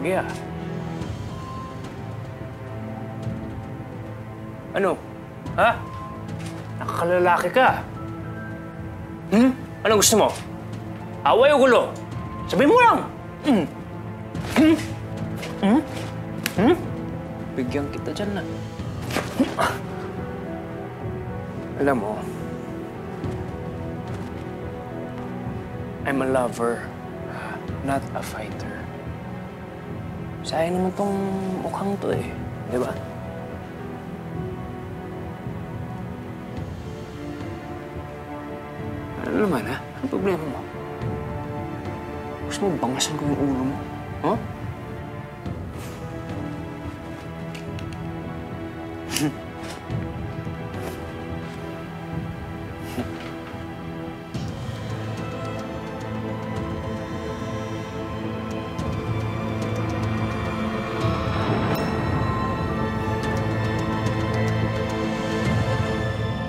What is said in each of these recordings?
lalaki, ah. Ano? Ha? Nakakalalaki ka. Anong gusto mo? Away o gulo? Sabihin mo lang! Bigyan kita dyan na. Alam mo, I'm a lover, not a fighter. Sayang naman tong mukhang to eh, di ba? Ano naman, ha? Ano problema mo? Gusto mo bangasan ko yung ulo mo? Huh?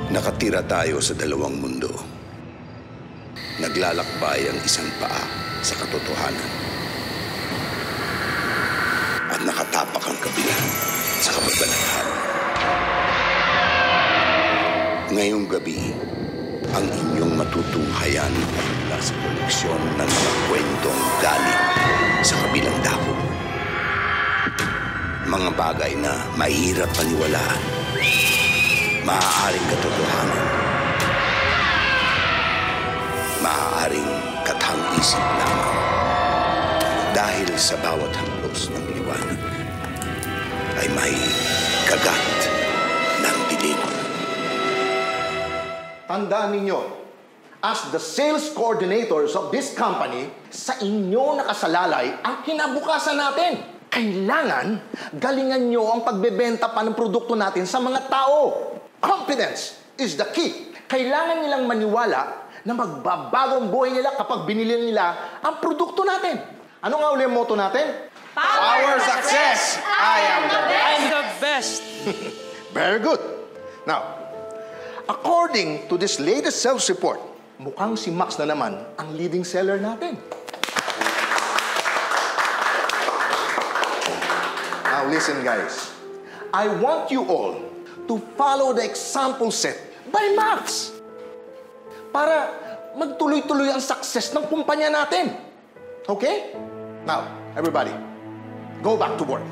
Nakatira tayo sa dalawang mundo. Naglalakbay ang isang paa sa katotohanan. At nakatapak ang kabila sa kababalaghan. Ngayong gabi, ang inyong matutunghayan mula sa koleksyon ng mga kwentong galing sa kabilang dako. Mga bagay na mahirap paniwalaan. Maaaring katotohanan. Maaaring kathang-isip lamang. Dahil sa bawat haplos ng liwanag ay may kagat ng dilim. Tandaan ninyo, as the sales coordinators of this company, sa inyo nakasalalay ang kinabukasan natin. Kailangan galingan nyo ang pagbebenta pa ng produkto natin sa mga tao. Confidence is the key. Kailangan nilang maniwala na magbabago ang buhay nila kapag binili nila ang produkto natin. Ano nga uli ang motto natin? Power success! I am the best! I'm the best! Very good. Now, according to this latest sales report, mukhang si Max na naman ang leading seller natin. Now, listen guys. I want you all to follow the example set by Max para magtuloy-tuloy ang success ng kumpanya natin. Okay? Now, everybody, go back to work.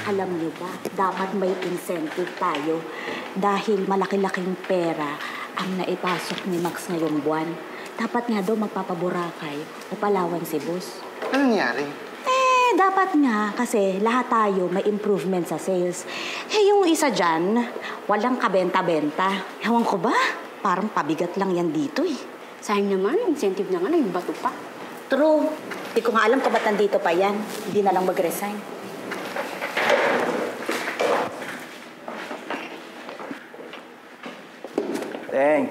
Alam niyo ba, dapat may incentive tayo dahil malaki-laking pera ang naipasok ni Max ngayong buwan. Dapat nga daw magpapaburakay o Palawan si boss. Ano nangyari? Dapat nga kasi lahat tayo may improvement sa sales. Yung isa dyan, walang kabenta-benta. Ewan ko ba? Parang pabigat lang yan dito eh. Sayang naman, incentive na nga, nagbato pa. True. Hindi ko nga alam kung ba't nandito pa yan. Hindi na lang mag-resign. Teng.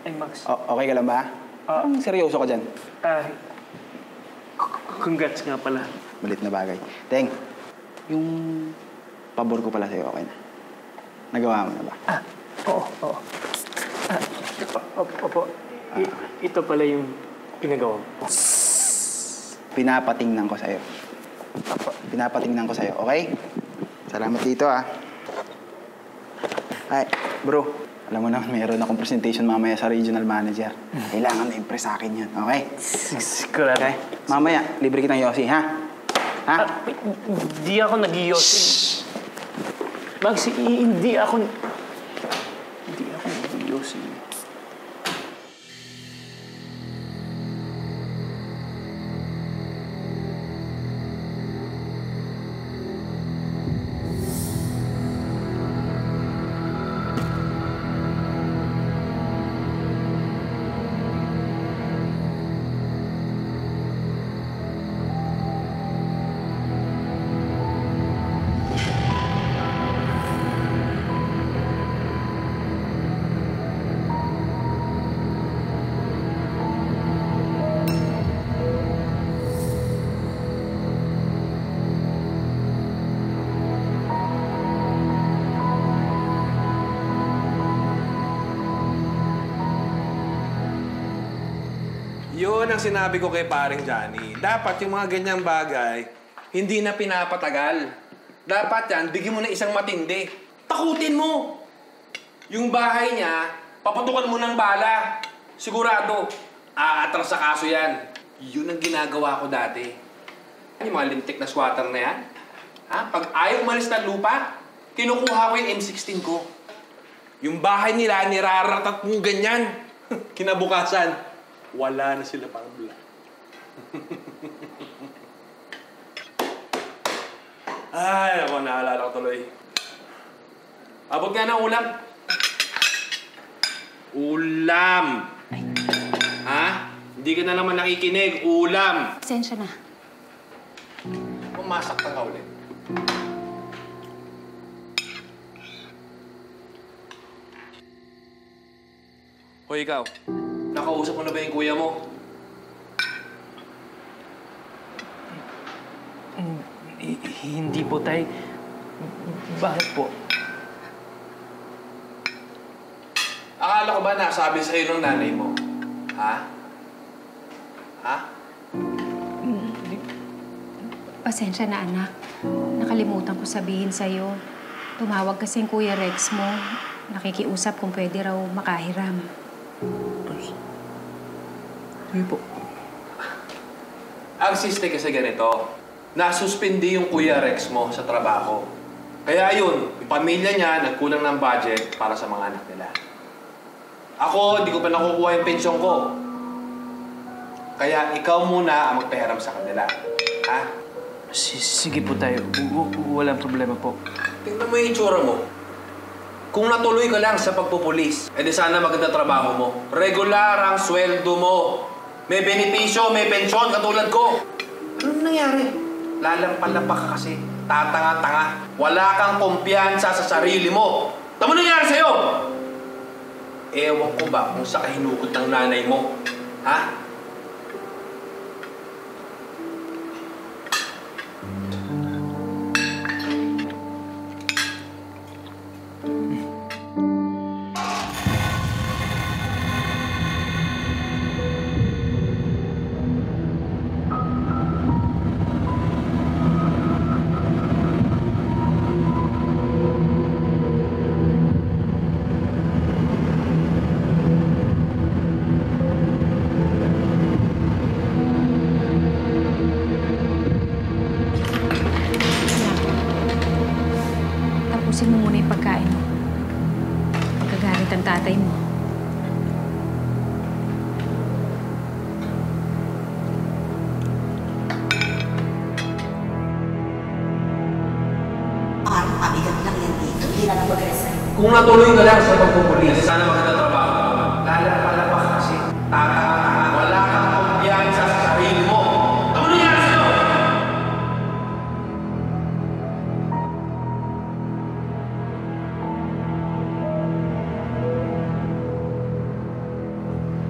Ay, Max. Okay ka lang ba? Parang seryoso ka dyan. Congrats nga pala. Malit na bagay. Teng, yung pabor ko pala sa'yo, okay na? Nagawa mo na ba? Oo. Opo. Ito pala yung pinagawa mo. Pinapatingnan ko sa'yo. Pinapatingnan ko sa'yo, okay? Salamat dito, ah. Ay, bro. Alam mo naman, mayroon akong presentation mamaya sa regional manager. Kailangan na-impress sa akin yan, okay? Sigurado. Okay? Mamaya, libre kitang yosi, ha? Ha? Hindi ako nag-yosi. Max, hindi ako nag-yosi. Yun ang sinabi ko kay paring Johnny. Dapat yung mga ganyang bagay, hindi na pinapatagal. Dapat yan, bigyan mo na isang matindi. Takutin mo! Yung bahay niya, papatukan mo ng bala. Sigurado, aatras sa kaso yan. Yun ang ginagawa ko dati. Yung mga lintik na squatter na yan. Ha? Pag ayaw umalis ng lupa, kinukuha ko yung M16 ko. Yung bahay nila, niraratat mo ganyan. Kinabukasan, wala na sila pang bula. Ay, ako, naalala ko tuloy. Abot nga ng ulam. Ulam! Ha? Hindi ka na naman nakikinig. Ulam! Pasensya na. Pumasaktan ka ulit. Hoy, ikaw. Nakausap mo na ba yung kuya mo? Hindi po, Tay. Bakit po? Akala ko ba nasabi sa'yo ng nanay mo? Ha? Ha? Pasensya na, anak. Nakalimutan ko sabihin sa'yo. Tumawag kasi yung Kuya Rex mo. Nakikiusap kung pwede raw makahiram. Hindi po. Ang siste kasi ganito, nasuspindi yung Kuya Rex mo sa trabaho. Kaya yun, yung pamilya niya nagkulang ng budget para sa mga anak nila. Ako, di ko pa nakukuha yung pensyon ko. Kaya ikaw muna ang magpahiram sa kanila. Ha? Sige po, Tay. Walang problema po. Tingnan mo yung itsura mo. Kung natuloy ka lang sa pagpupulis, edi sana maganda trabaho mo. Regular ang sweldo mo. May benepisyo, may pensyon, katulad ko. Ano nangyari? Lalampalapa ka kasi. Tatanga-tanga. Wala kang kumpiyansa sa sarili mo. Ano nangyari sa'yo? Ewan ko ba kung sa kahinugot ng nanay mo? Ha? Tapusin mo muna yung pagkain mo. Pagkagalit ang tatay mo. Pabigat lang yan dito. Hindi na lang mag-resign. Kung natuloy ka lang sa pagpupulis, sana maganda trabaho mo. Lalampalapa ka kasi. Tatanga-tanga. Wala kang kumpiyansa sa sarili mo. Ano nangyari sa'yo?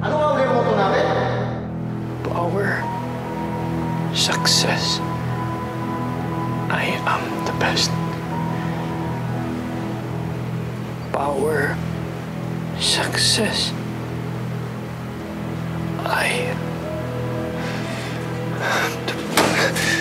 Ano nga ulit yung motto natin? Power. Success. I am the best. Power. Success. I am the best.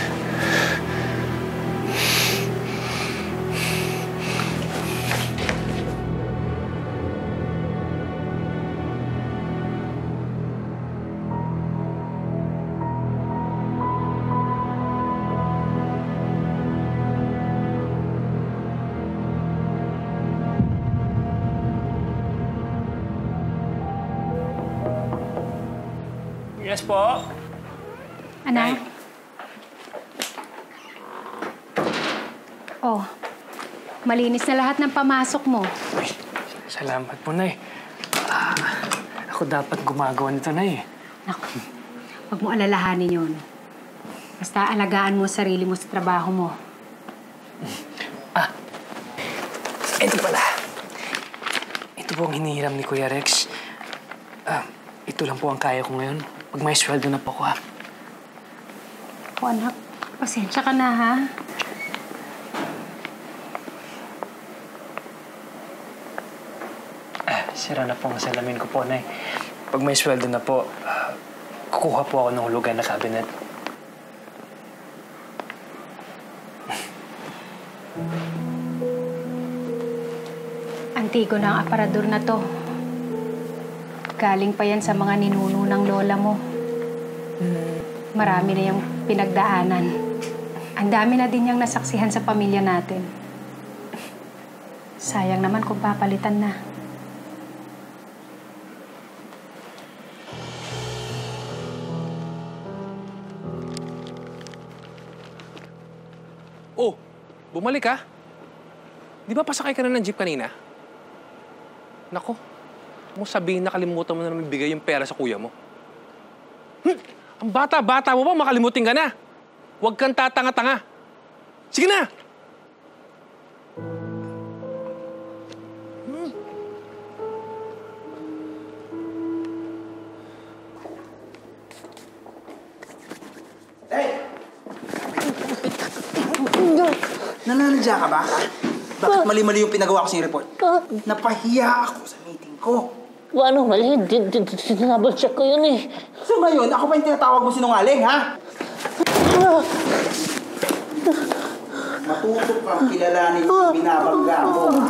Yes po. Anak? Oh, malinis na lahat ng pamasok mo. Uy, salamat po, Nay. Ako dapat gumagawa nito, Nay. Naku, huwag mo alalahanin yun. Basta alagaan mo sarili mo sa trabaho mo. Ito pala. Ito po ang hinihiram ni Kuya Rex. Ito lang po ang kaya ko ngayon. Pag may sweldo na po ko, ha? O anak, pasensya ka na, ha? Sira na po ang salamin ko po, Nay. Pag may sweldo na po, kukuha po ako ng hulugan na cabinet. Antigo na ang aparador na to. Galing pa yan sa mga ninuno ng lola mo. Marami na yung pinagdaanan. Ang dami na din yung nasaksihan sa pamilya natin. Sayang naman kung papalitan na. Oh, bumalik ka? Di ba pasakay ka na ng jeep kanina? Nako, mo sabihin nakalimutan mo na naman bigay yung pera sa kuya mo. Ang bata-bata mo pa, makalimutin ka na. Huwag kang tatanga-tanga. Sige na! Nananadya ka ba, ha? Bakit mali-mali yung pinagawa ko sa report? Napahiya ako sa meeting ko. Ano mali? Dinabal-check ko yun eh. So ngayon, ako pa yung tinatawag mo sinungaling, ha? Matuto kang kilalanin yung binabangga mo, ha?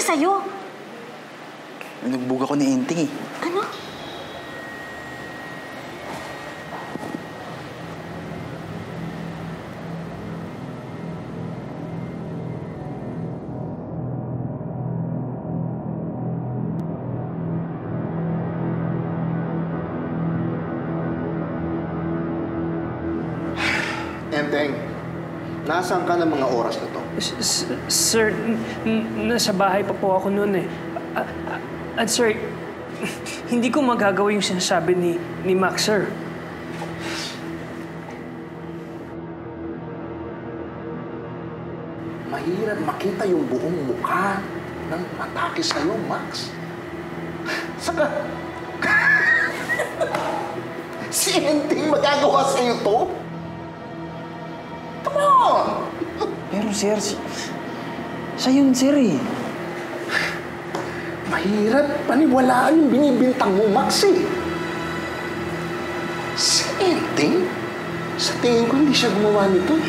Sa'yo? Nagbug ako ni Enting eh. Ano? Enteng, nasaan ka ng mga oras na to? Sir, nasa bahay pa po ako noon eh. At sir, hindi ko magagawa yung sinasabi ni Max, sir. Mahirap makita yung buong mukha ng atake sa'yo, Max. Saka, si Enteng magagawa sa'yo to? Come on! Pero sir, siya yun sir eh. Mahirap paniwalaan yung binibintang mo, Max eh. Si Enteng? Sa tingin ko hindi siya gumawa nito eh.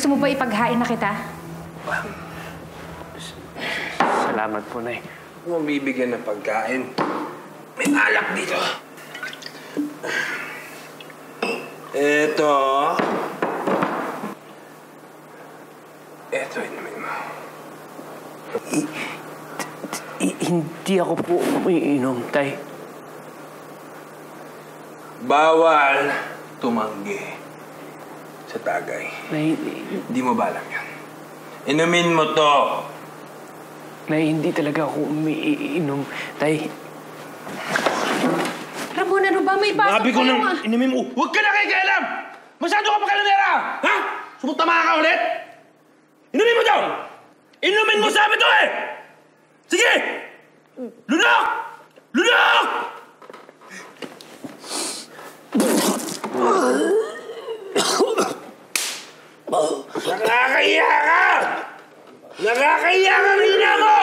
Gusto mo ba ipaghain na kita? Salamat po, Nay. Huwag mong bibigyan ng pagkain. May alak dito. Ito, inumin mo. Hindi ako po umiinom, Tay. Bawal tumanggi sa tagay. Nay, Hindi mo ba alam yan? Inumin mo to. Nay, hindi talaga ako umiinom, Tay. Ramon, ano ba? May pasok Sabi ko kayo, nang inumin mo. Huwag ka na kikialam! Masyado ka pa kalanera! Ha? Sumutama ka ulit? Inumin mo daw! Inumin mo sabi to eh! Sige! Lunok! Lunok! Nakakahiya ka! Nakakahiya ka rina mo!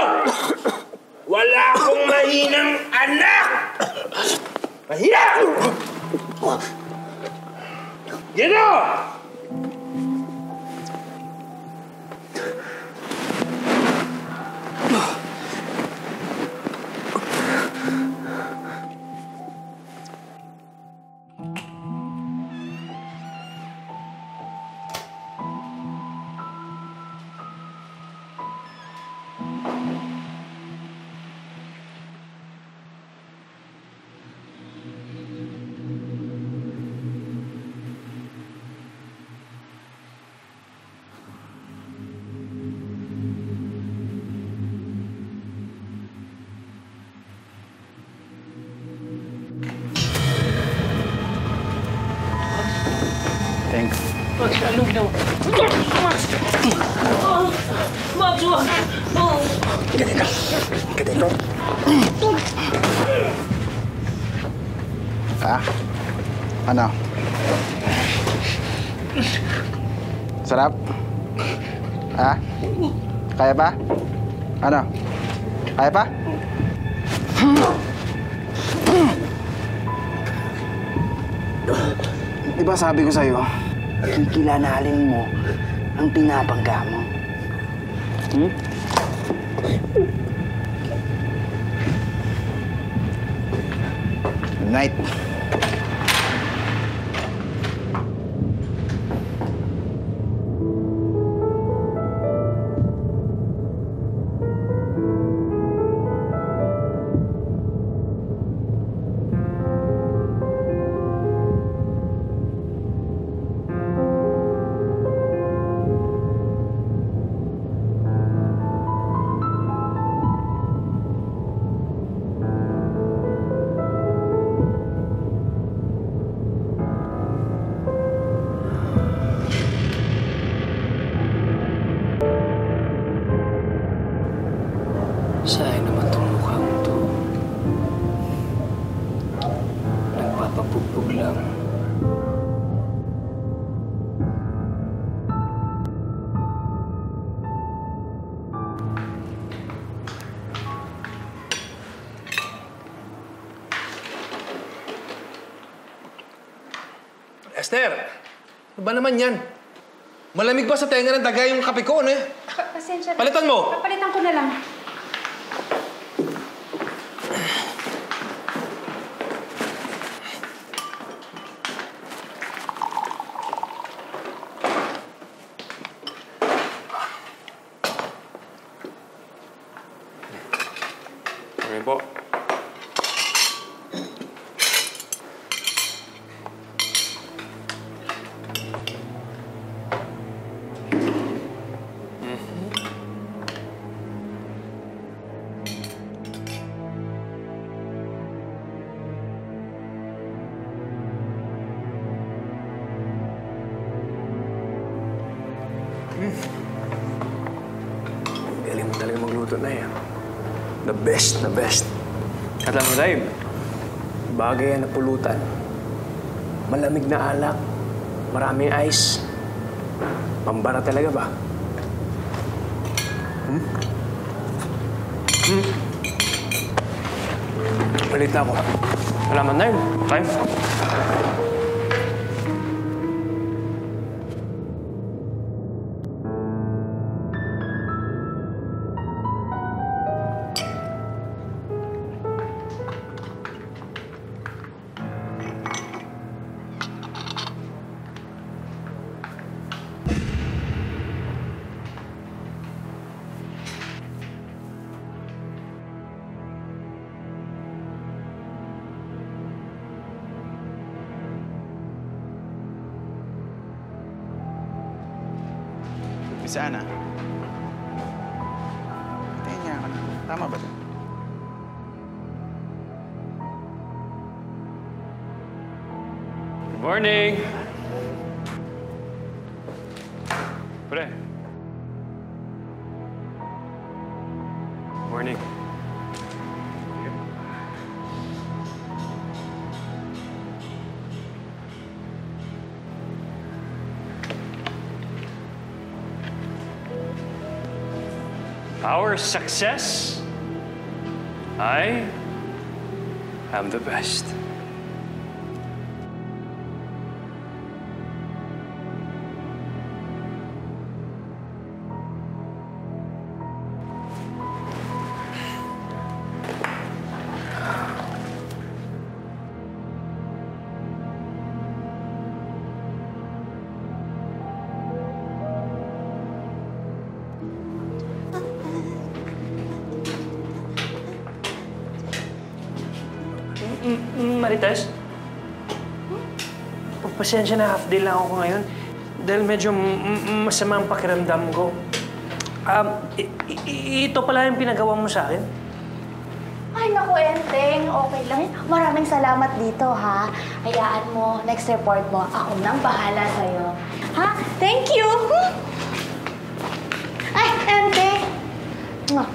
Wala akong mahinang anak! Mahina! Gino! Thanks. Max, anong ginawa? Max! Max, wag! Ganito. Ganito. Ha? Ano? Sarap? Ha? Kaya pa? Ano? Kaya pa? Di ba sabi ko sa'yo, kikilanalin mo ang pinapangga mo? Hmm? Good night. Sayang naman itong mukhang to. Nagpapapugbog lang. Esther, ano ba naman yan? Malamig ba sa tenga ng daga yung kape ko, ano eh? Pasensya na. Palitan mo! Papalitan ko na lang. Okay po. Galing mo talaga magluto na yan. The best, the best. At alam mo, Dave, bagay yan na pulutan. Malamig na alak, maraming ice. Pambara talaga ba? Balita ko. Salamat, Dave. Time. Si Ana. Tingin nga ako na. Tama ba ito? Good morning! Pre. Morning. Our success, I am the best. Marites? Pasensya na, half day lang ako ngayon. Dahil medyo masama ang pakiramdam ko. Ito pala yung pinagawa mo sa akin? Ay, naku, Enteng. Okay lang yun. Maraming salamat dito, ha? Hayaan mo, next report mo, ako nang bahala sa'yo. Ha? Thank you! Ay, Enteng! Mwah.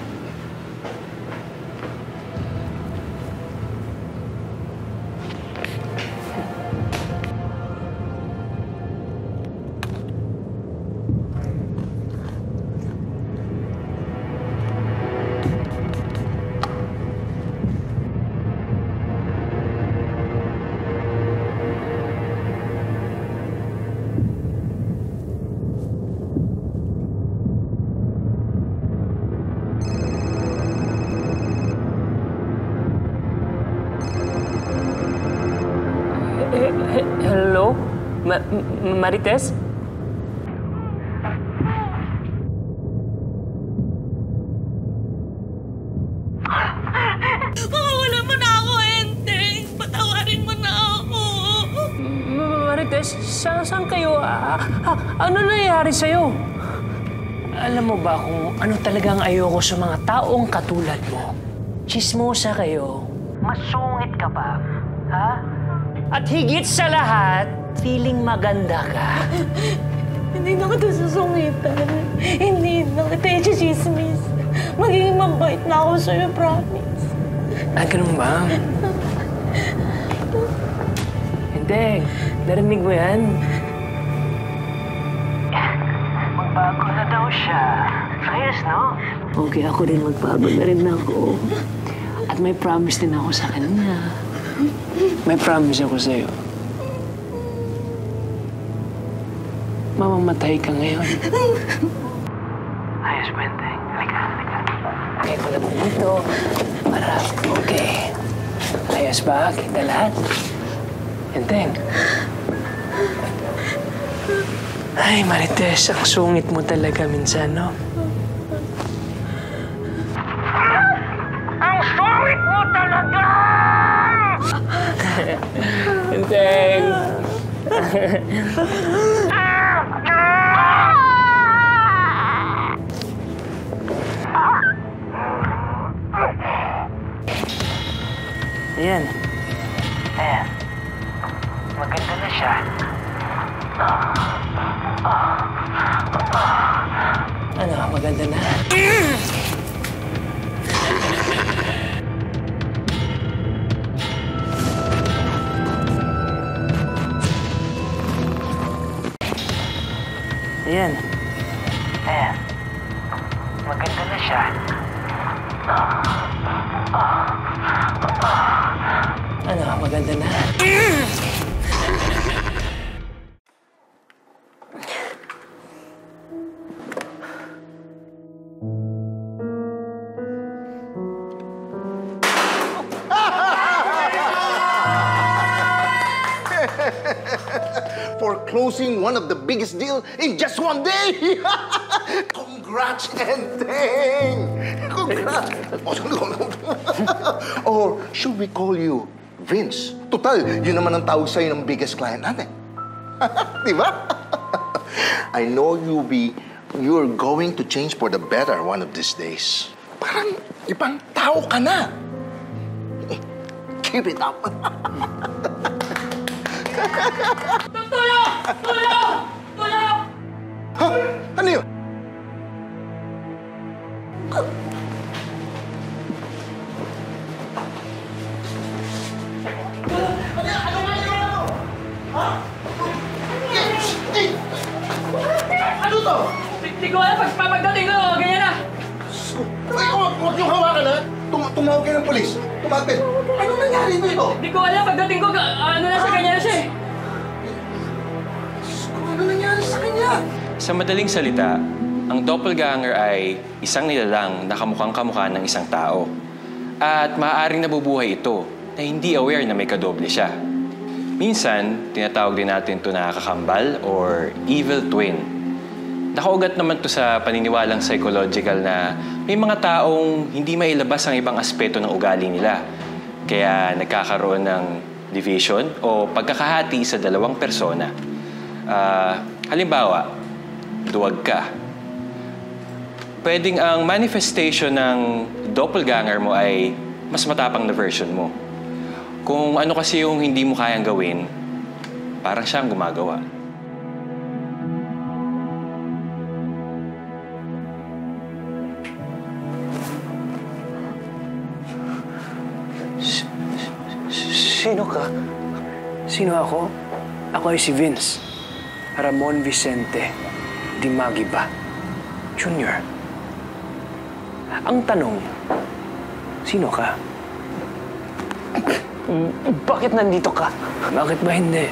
Hello? Marites? Mawawala mo na ako, Enteng. Patawarin mo na ako. Marites, saan kayo? Ano nangyayari sa'yo? Alam mo ba kung ano talagang ayoko sa mga taong katulad mo? Chismosa kayo. Masungit ka pa. Ha? At higit sa lahat, feeling maganda ka. Hindi na kita susungitan. Hindi na kita i-chismis. Magiging mabait na ako sa'yo, promise. Ganun ba? Hindi. Narinig mo yan? Magbago na daw siya. Ayos, no? Okay, ako rin magbago na rin ako. At may promise din ako sa kanya. May promise ako sa'yo. Mamamatay ka ngayon. Ayos, Benteng. Halika. Kaya ko lang dito. Para, okay. Ayos ba? Kita lahat? Benteng. Ay, Marites, ang sungit mo talaga minsan, no? Ang sungit mo talaga! Benteng! Ayan. Ayan. Maganda na siya. Ano, maganda na? Ayan. Ayan. Maganda na siya. Ano, maganda na? For closing one of the biggest deal in just one day! Congrats, Enteng! Congrats! Or should we call you Vince? Total, yun naman ang tawag sa'yo ng biggest client natin. Di ba? I know you'll be You're going to change for the better one of these days. Parang ibang tao ka na. Keep it up. Tulong! Tulong! Tulong! Ha? Ano yun? Ano to? Hindi ko alam. Pagdating ko, ganyan na. Ay, huwag niyong hawakan, ha? Tumawag kayo ng polis. Tumawag kayo. Ano nangyari dito? Hindi ko alam. Pagdating ko, ano na siya, ganyan na siya eh. Ano nangyari sa kanya? Sa madaling salita, ang doppelganger ay isang nilalang na kamukhang-kamukha ng isang tao. At maaaring nabubuhay ito na hindi aware na may kadoble siya. Minsan, tinatawag din natin ito na kakambal or evil twin. Nakaugat naman to sa paniniwalang psychological na may mga taong hindi mailabas ang ibang aspeto ng ugali nila. Kaya nagkakaroon ng division o pagkakahati sa dalawang persona. Halimbawa, duwag ka. Pwedeng ang manifestation ng doppelganger mo ay mas matapang na version mo. Kung ano kasi yung hindi mo kayang gawin, parang siyang gumagawa. Sino ka? Sino ako? Ako ay si Vince. Ramon Vicente Dimagiba Jr. Ang tanong, sino ka? Bakit nandito ka? Bakit ba hindi?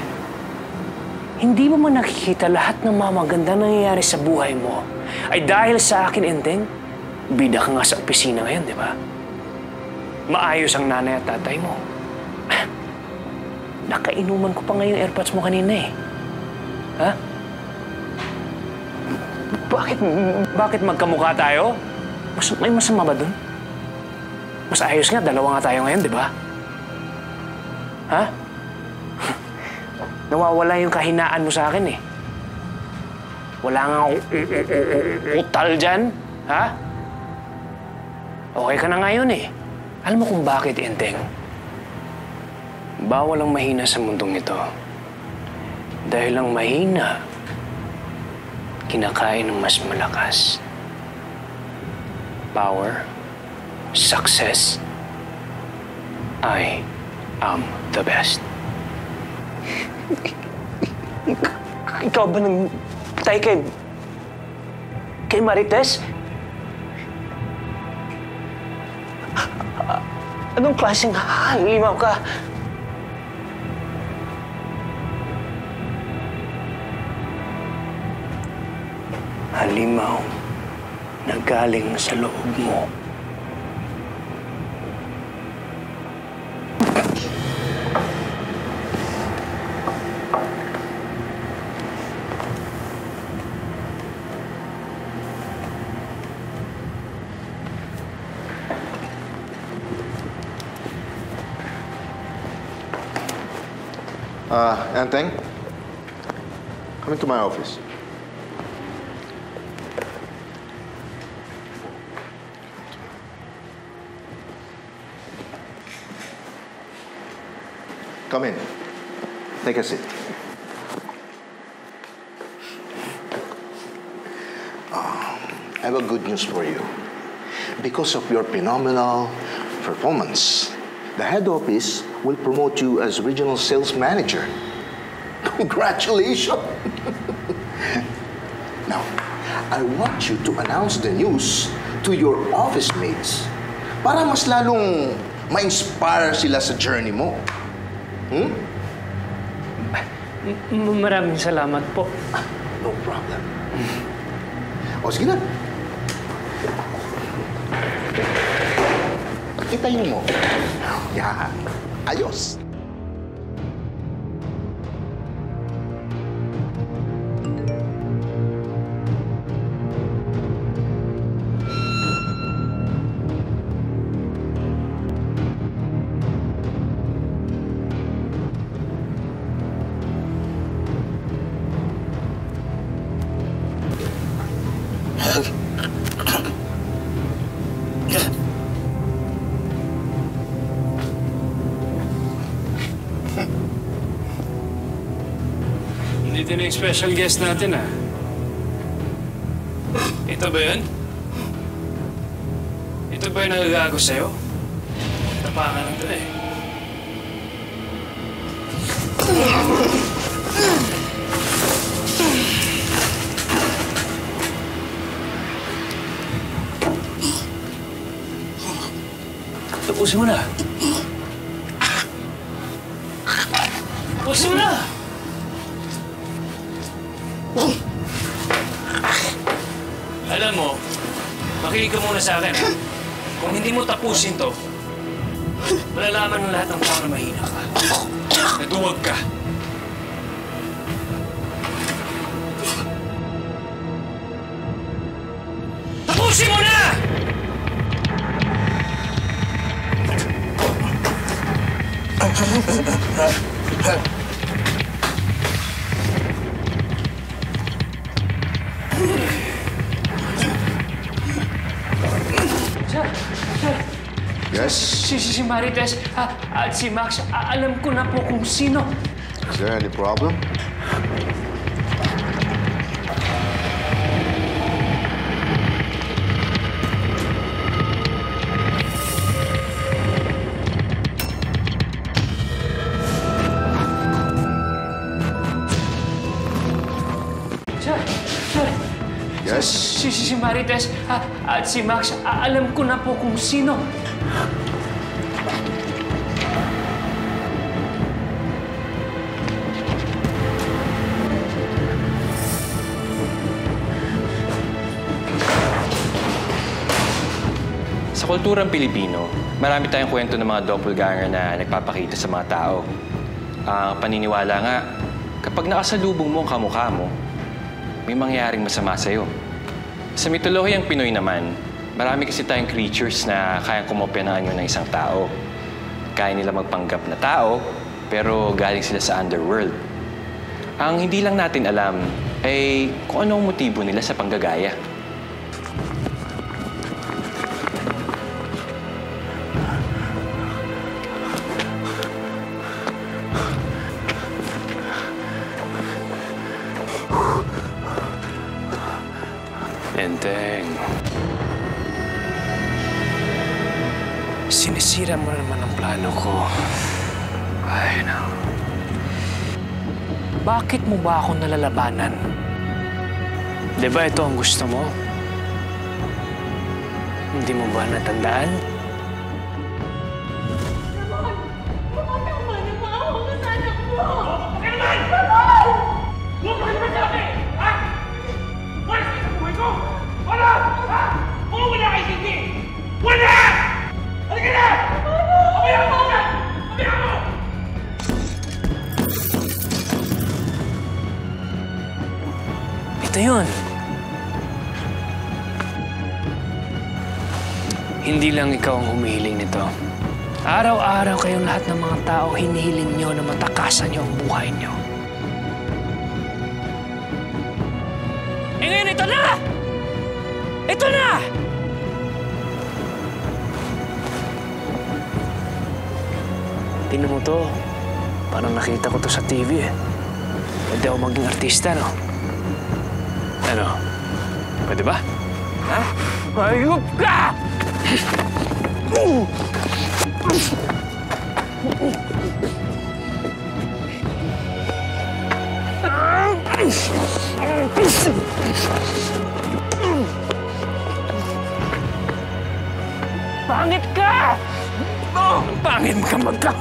Hindi mo man nakikita lahat ng mga magandang nangyayari sa buhay mo ay dahil sa akin, Enteng? Bida ka nga sa opisina ngayon, di ba? Maayos ang nanay at tatay mo. Nakainuman ko pa ngayon airpods mo kanina eh. Ha? Bakit magkamukha tayo? May masama ba dun? Mas ayos nga, dalawa nga tayo ngayon, di ba? Ha? Nawawala yung kahinaan mo sa akin eh. Wala nga utal dyan, ha? Okay ka na ngayon eh. Alam mo kung bakit, Enteng? Bawal ang mahina sa mundong ito. Dahil ang mahina, kinakain ng mas malakas. Power, success, I am the best. Ikaw ba nang tay kay Marites? Anong klaseng halimaw ka? Halimaw na galing sa loob mo. Enteng, come into my office. Come in. Take a seat. I have a good news for you. Because of your phenomenal performance, the head office will promote you as regional sales manager. Congratulations! Now, I want you to announce the news to your office mates para mas lalong ma-inspire sila sa journey mo. Maraming salamat po. No problem. O, sige na. Itayin mo. Yan. Ayos. Nandito na yung special guest natin, ah. Ito ba yun? Ito ba yung nagagago sa'yo? Tapangan lang to, eh. Tapusin mo na. Tapusin mo na! Alam mo, makinig ka muna sa akin, ha? Kung hindi mo tapusin to, malalaman ng lahat ng tao na mahina ka. Naduwag ka. Tapusin mo na! Yes? Si Marites at si Max, alam ko na po kung sino. Is there any problem? Yes? Si Marites at si Max, alam ko na po kung sino. Sa kulturang Pilipino, marami tayong kwento ng mga doppelganger na nagpapakita sa mga tao. Ang paniniwala nga, kapag nakasalubong mo ang kamukha mo, may mangyayaring masama sa'yo. Sa mitolohiyang Pinoy naman, marami kasi tayong creatures na kayang kumopya ng anyo ng isang tao. Kaya nila magpanggap na tao, pero galing sila sa underworld. Ang hindi lang natin alam ay kung ano ang motibo nila sa panggagaya. Enteng. Sinisira mo naman ang plano ko. Ay, no. Bakit mo ba ako nalalabanan? Di ba ito ang gusto mo? Hindi mo ba natandaan? Ito yun. Hindi lang ikaw ang humihiling nito. Araw-araw kayong lahat ng mga tao hinihiling nyo na matakasan nyo ang buhay nyo. Eh ngayon, ito na! Ito na! Tingnan mo to. Parang nakita ko to sa TV, eh. Pwede ako maging artista, no? Ano? Pwede ba? Ha? Hayop ka! Pangit ka! Pangit ka magka...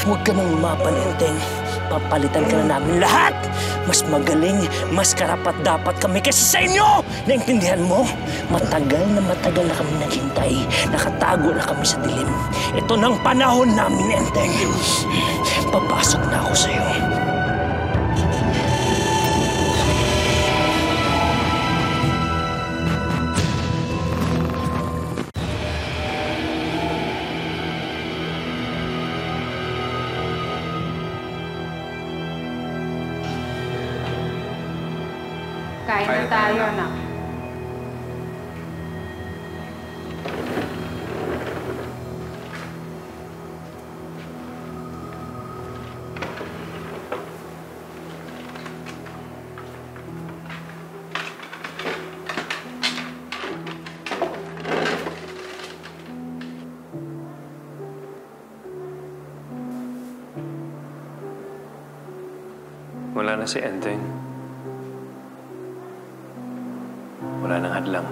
Huwag ka nang lumaban, Enteng. Papalitan ka na namin lahat. Mas magaling, mas karapat-dapat kami kaysa sa inyo! Naintindihan mo? Matagal na kami naghintay. Nakatago na kami sa dilim. Ito nang panahon namin, Enteng. Papasok na ako sa'yo. Kain na tayo, anak. Wala na si Enteng. Wala nang hadlang.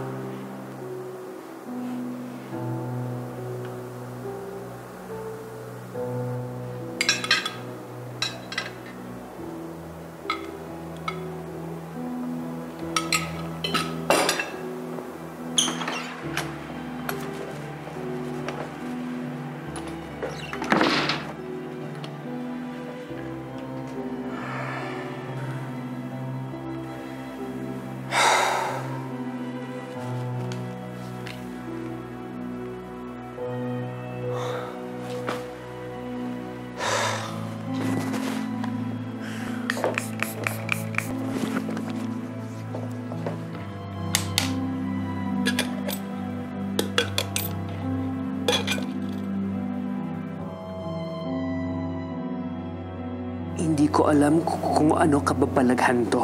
Hindi ko alam kung ano kababalaghan to.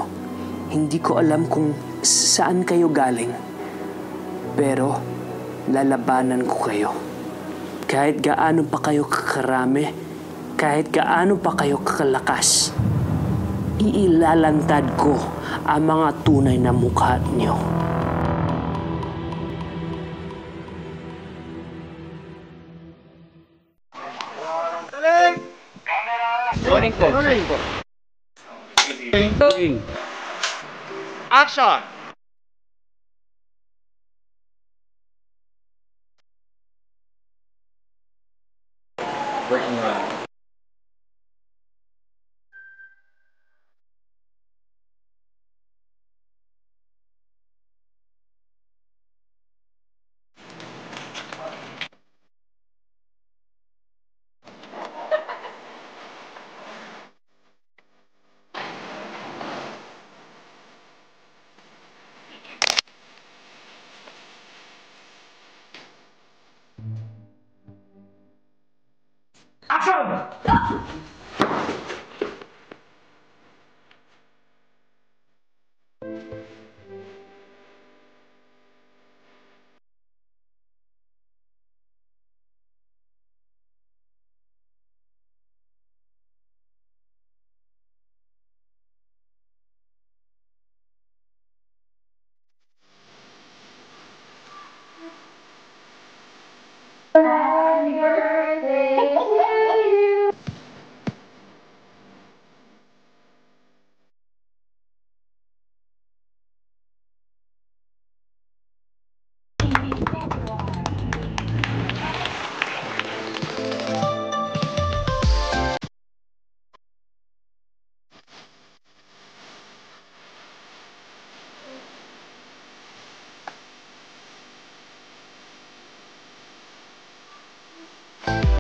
Hindi ko alam kung saan kayo galing. Pero lalabanan ko kayo. Kahit gaano pa kayo kakarami, kahit gaano pa kayo kakalakas, iilalantad ko ang mga tunay na mukha niyo. Morning po. Morning po. Action! Working on. Action!